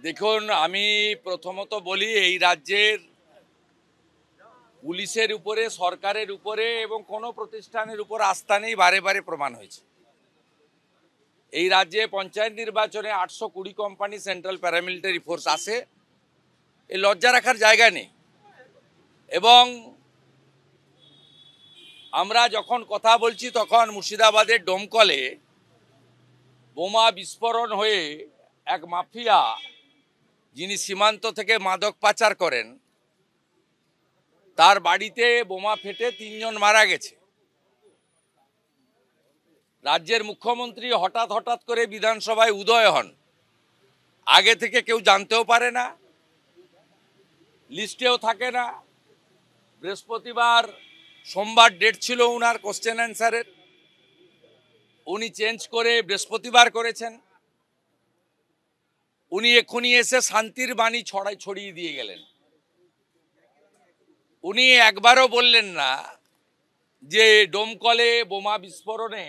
দেখুন, আমি প্রথমত বলি, এই রাজ্যের পুলিশের উপরে, সরকারের উপরে এবং কোনো প্রতিষ্ঠানের উপর আস্থা নেই, বারে বারে প্রমাণ হয়েছে। এই রাজ্যে পঞ্চায়েত নির্বাচনে 820 কোম্পানি সেন্ট্রাল প্যারামিলিটারি ফোর্স আসে, এই লজ্জা রাখার জায়গা নেই। এবং আমরা যখন কথা বলছি তখন মুর্শিদাবাদের ডোমকলে বোমা বিস্ফোরণ হয়ে এক মাফিয়া, যিনি সীমান্ত থেকে মাদক পাচার করেন, তার বাড়িতে বোমা ফেটে 3 জন মারা গেছে। রাজ্যের মুখ্যমন্ত্রী হঠাৎ করে বিধানসভায় উদয় হন, আগে থেকে কেউ জানতেও পারে না, লিস্টেও থাকে না। বৃহস্পতিবার, সোমবার ডেট ছিল উনার কোশ্চেন অ্যান্সারের, উনি চেঞ্জ করে বৃহস্পতিবার করেছেন। উনি এক্ষুনি এসে শান্তির বাণী ছড়িয়ে দিয়ে গেলেন। উনি একবারও বললেন না যে ডোমকলে বোমা বিস্ফোরণে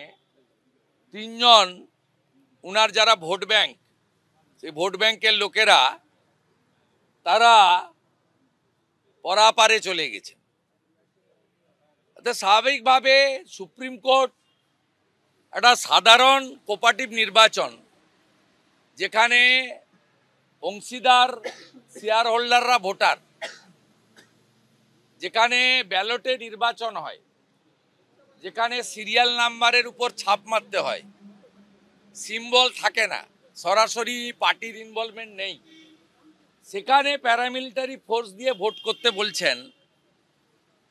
3 জন উনার যারা ভোট ব্যাংক, সেই ভোট ব্যাংকের লোকেরা তারা পরাপারে চলে গেছে। স্বাভাবিকভাবে সুপ্রিম কোর্ট একটা সাধারণ কোঅপারেটিভ নির্বাচন, যেখানে অংশীদার শেয়ার হোল্ডাররা ভোটার, যেখানে ব্যালটে নির্বাচন হয়, যেখানে সিরিয়াল নাম্বারের উপর ছাপ মারতে হয়, সিম্বল থাকে না, সরাসরি পার্টির ইনভলভমেন্ট নেই, সেখানে প্যারামিলিটারি ফোর্স দিয়ে ভোট করতে বলছেন।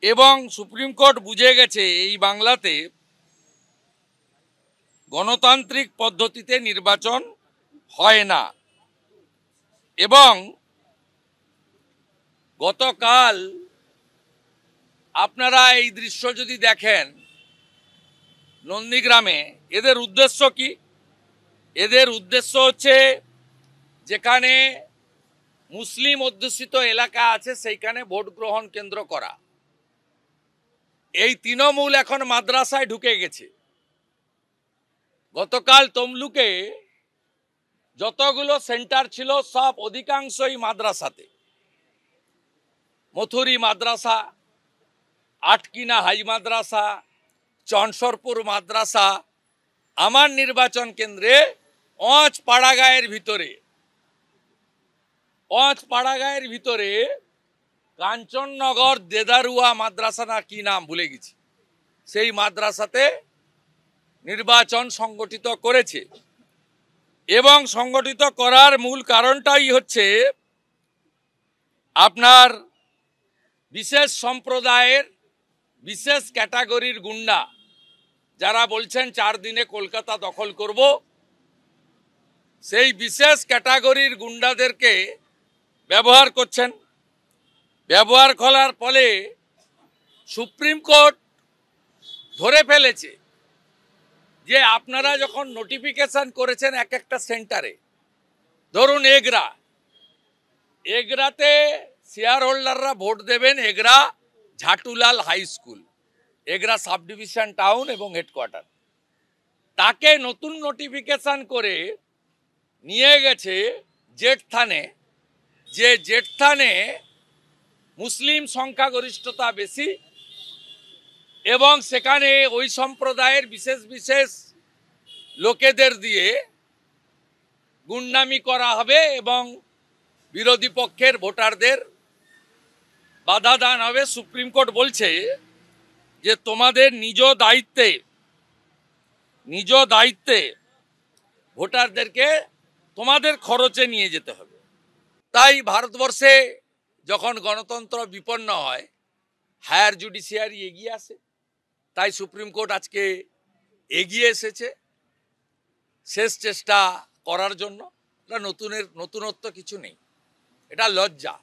এবং সুপ্রিম কোর্ট বুঝে গেছে এই বাংলাতে গণতান্ত্রিক পদ্ধতিতে নির্বাচন হয় না। এবং গতকাল আপনারা এই দৃশ্য যদি দেখেন, নন্দীগ্রামে এদের উদ্দেশ্য কি? এদের উদ্দেশ্য হচ্ছে যেখানে মুসলিম অধ্যুষিত এলাকা আছে সেইখানে ভোট গ্রহণ কেন্দ্র করা। এই তৃণমূল এখন মাদ্রাসায় ঢুকে গেছে। গতকাল তমলুকে যতগুলো সেন্টার ছিল সব অধিকাংশই মাদ্রাসাতে। মথুরি মাদ্রাসা, আটকিনা হাই মাদ্রাসা, চনসরপুর মাদ্রাসা। আমার নির্বাচন কেন্দ্রে পাড়াগাঁয়ের ভিতরে কাঞ্চননগর দেদারুয়া মাদ্রাসা না কি নাম ভুলে গেছি, সেই মাদ্রাসাতে নির্বাচন সংগঠিত করেছে। এবং সংগঠিত করার মূল কারণটাই হচ্ছে আপনার বিশেষ সম্প্রদায়ের বিশেষ ক্যাটাগরির গুন্ডা, যারা বলছেন 4 দিনে কলকাতা দখল করব, সেই বিশেষ ক্যাটাগরির গুন্ডাদেরকে ব্যবহার করছেন। ব্যবহার করার ফলে সুপ্রিম কোর্ট ধরে ফেলেছে যে আপনারা যখন নোটিফিকেশন করেছেন এক একটা সেন্টারে, ধরুন এগরাতে শেয়ার হোল্ডাররা ভোট দেবেন Egra Jhatulal high school, Egra sub division town এবং হেডকোয়ার্টার, তাকে নতুন নোটিফিকেশন করে নিয়ে গেছে জেঠথানে, যে জেঠথানে মুসলিম সংখ্যাগরিষ্ঠতা বেশি এবং সেখানে ওই সম্প্রদায়ের বিশেষ লোকেদের দিয়ে গুন্ডামি করা হবে এবং বিরোধী পক্ষের ভোটারদের বাধা দান হবে। সুপ্রিম কোর্ট বলছে যে তোমাদের নিজ দায়িত্বে ভোটারদেরকে তোমাদের খরচে নিয়ে যেতে হবে। তাই ভারতবর্ষে যখন গণতন্ত্র বিপন্ন হয়, হায়ার জুডিশিয়ারি এগিয়ে আসে। তাই সুপ্রিম কোর্ট আজকে এগিয়ে এসেছে শেষ চেষ্টা করার জন্য। এটা নতুনত্ব কিছু নেই, এটা লজ্জা।